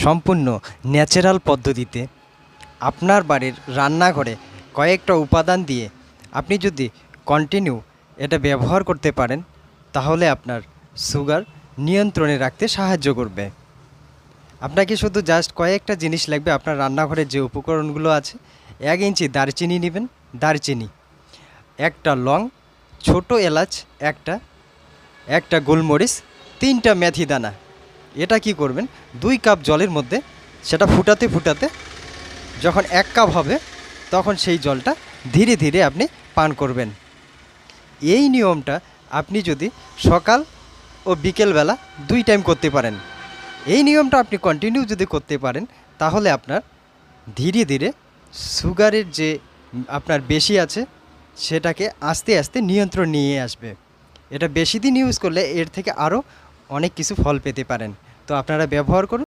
সম্পূর্ণ ন্যাচারাল পদ্ধতিতে আপনার বাড়ির রান্নাঘরে কয়েকটা উপাদান দিয়ে আপনি যদি কন্টিনিউ এটা ব্যবহার করতে পারেন তাহলে আপনার সুগার নিয়ন্ত্রণে রাখতে সাহায্য করবে। আপনাকে শুধু জাস্ট কয়েকটা জিনিস লাগবে। আপনার রান্নাঘরের যে উপকরণগুলো আছে, 1 ইঞ্চি দারচিনি নেবেন, দারচিনি, একটা লং, ছোট এলাচ একটা গোলমরিচ, 3টা মেথি দানা। এটা কি করবেন, 2 কাপ জলের মধ্যে সেটা ফুটাতে ফুটাতে যখন 1 কাপ হবে তখন সেই জলটা ধীরে ধীরে আপনি পান করবেন। এই নিয়মটা আপনি যদি সকাল ও বিকেলবেলা 2 টাইম করতে পারেন, এই নিয়মটা আপনি কন্টিনিউ যদি করতে পারেন তাহলে আপনার ধীরে ধীরে সুগারের যে আপনার বেশি আছে সেটাকে আস্তে আস্তে নিয়ন্ত্রণ নিয়ে আসবে। এটা বেশি দিন ইউজ করলে এর থেকে আরও অনেক কিছু ফল পেতে পারেন। তো আপনারা ব্যবহার করুন।